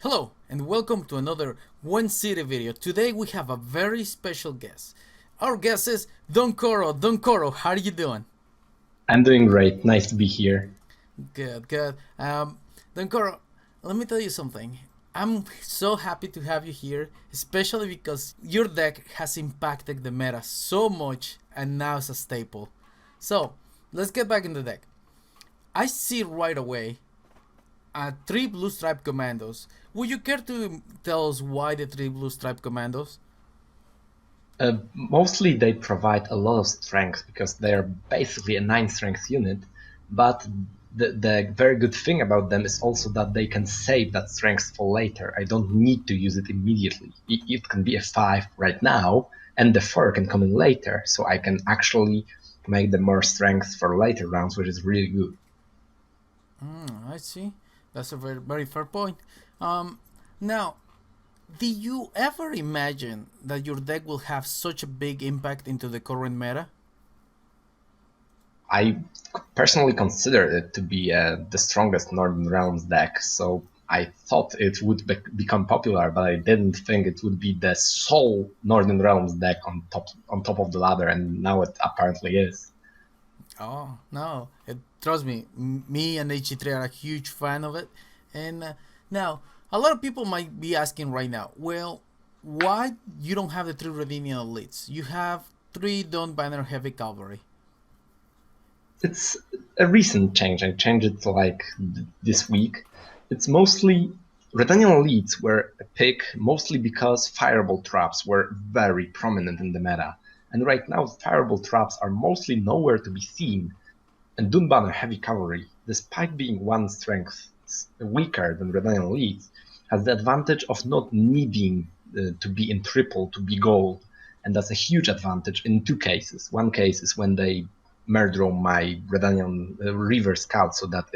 Hello and welcome to another One City video. Today we have a very special guest. Our guest is Dunkoro. Dunkoro, how are you doing? I'm doing great. Nice to be here. Good, good. Dunkoro, let me tell you something. I'm so happy to have you here, especially because your deck has impacted the meta so much and now it's a staple. So, let's get back in the deck. I see right away three blue stripe commandos. Would you care to tell us why the three blue stripe commandos? Mostly they provide a lot of strength because they're basically a 9 strength unit, but the very good thing about them is also that they can save that strength for later. I don't need to use it immediately. It can be a 5 right now, and the 4 can come in later, so I can actually make the more strength for later rounds, which is really good. I see. That's a very, very fair point. Um, Now, did you ever imagine that your deck will have such a big impact into the current meta? I personally consider it to be the strongest Northern Realms deck, so I thought it would become popular, but I didn't think it would be the sole Northern Realms deck on top of the ladder, and now it apparently is. Oh no! Trust me, me and HG3 are a huge fan of it. And now, a lot of people might be asking right now, well, why you don't have the three Redinian elites? You have three Dawn Banner Heavy Cavalry. It's a recent change. I changed it like this week. It's mostly Redanian elites were a pick mostly because fireball traps were very prominent in the meta. And right now, fireball traps are mostly nowhere to be seen. And Dunbanner Heavy Cavalry, despite being one strength weaker than Redanian elites, has the advantage of not needing to be in triple to be gold. And that's a huge advantage in two cases. One case is when they murder my Redanian River Scout so that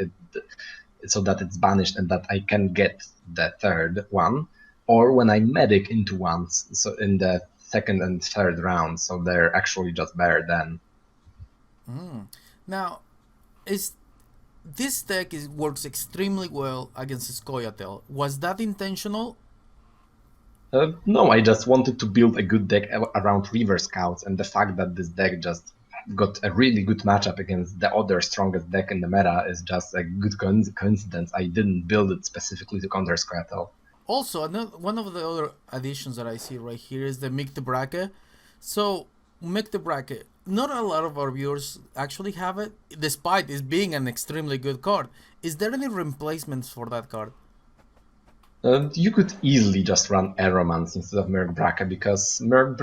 it's banished and that I can get the third one, or when I medic into ones, so in the second and third round, so they're actually just better then. Now, is this deck works extremely well against Scoia'tael. Was that intentional? No, I just wanted to build a good deck around River Scouts, and the fact that this deck just got a really good matchup against the other strongest deck in the meta is just a good coincidence. I didn't build it specifically to counter Squirtle. Also, one of the other additions that I see right here is the Mick the Bracket. So, Mick the Bracket, not a lot of our viewers actually have it, despite it being an extremely good card. Is there any replacements for that card? You could easily just run Aeromance instead of Merc because Merc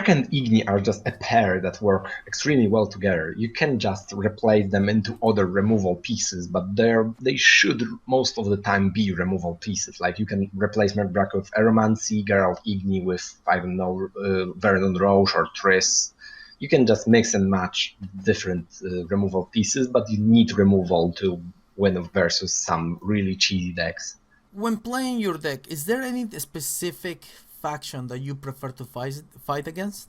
and Igni are just a pair that work extremely well together. You can just replace them into other removal pieces, but they should most of the time be removal pieces. Like you can replace Merc with Aeromancy, Geralt Igni with, I don't know, Vernon Roche or Triss. You can just mix and match different removal pieces, but you need removal to win versus some really cheesy decks. When playing your deck, is there any specific faction that you prefer to fight against?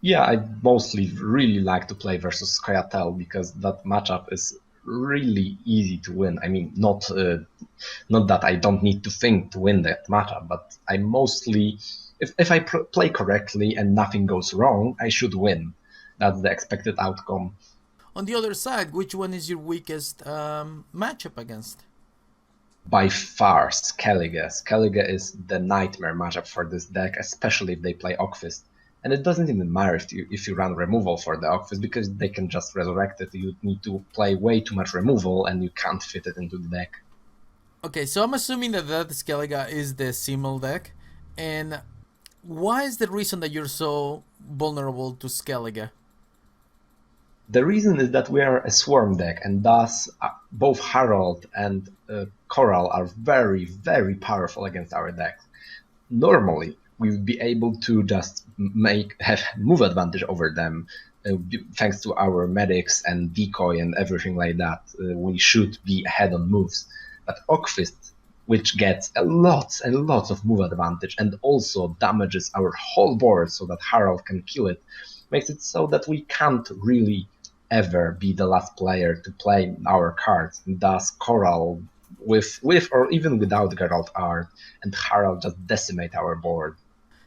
Yeah, I mostly really like to play versus Scoia'tael because that matchup is really easy to win. I mean, not that I don't need to think to win that matchup, but I mostly, if I play correctly and nothing goes wrong, I should win. That's the expected outcome. On the other side, which one is your weakest matchup against? By far, Skellige. Skellige is the nightmare matchup for this deck, especially if they play Ogfist. And it doesn't even matter if you run removal for the Ogfist, because they can just resurrect it. You need to play way too much removal, and you can't fit it into the deck. Okay, so I'm assuming that Skellige is the Simmel deck, and why is the reason that you're so vulnerable to Skellige? The reason is that we are a swarm deck, and thus both Harald and Coral are very, very powerful against our decks. Normally, we would be able to just have move advantage over them, thanks to our medics and decoy and everything like that. We should be ahead on moves. But Ogfist, which gets a lot and lots of move advantage and also damages our whole board so that Harald can kill it, makes it so that we can't really ever be the last player to play our cards. Thus, Coral, with or even without Geralt art, and Harald just decimate our board.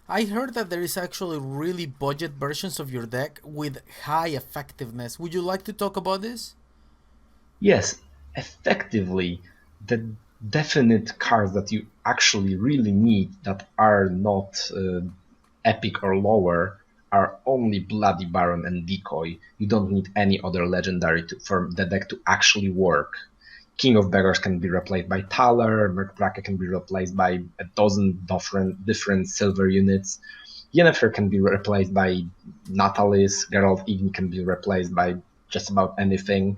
I heard that there is actually really budget versions of your deck with high effectiveness. Would you like to talk about this? Yes, effectively, the definite cards that you actually really need that are not epic or lower are only Bloody Baron and Decoy. You don't need any other legendary for the deck to actually work. King of Beggars can be replaced by Thaler, Merkbrake can be replaced by a dozen different silver units. Yennefer can be replaced by Natalis, Geralt Igni can be replaced by just about anything.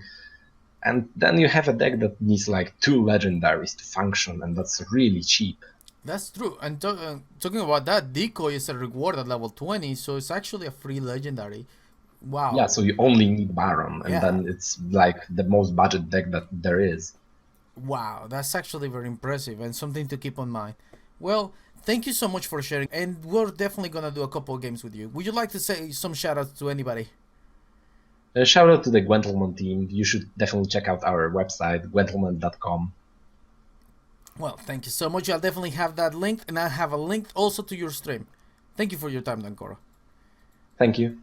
And then you have a deck that needs like two legendaries to function, and that's really cheap. That's true. And talking about that, Decoy is a reward at level 20, so it's actually a free legendary. Yeah, Wow. so you only need Baron, and Yeah. then it's like the most budget deck that there is. Wow. That's actually very impressive and something to keep on mind. Well, thank you so much for sharing, and we're definitely gonna do a couple of games with you. Would you like to say some shoutouts to anybody? Shout out to the Gwentelman team. You should definitely check out our website, gwentelman.com. Well, thank you so much. I'll definitely have that linked, and I'll have a link also to your stream. Thank you for your time, Dankoro. Thank you.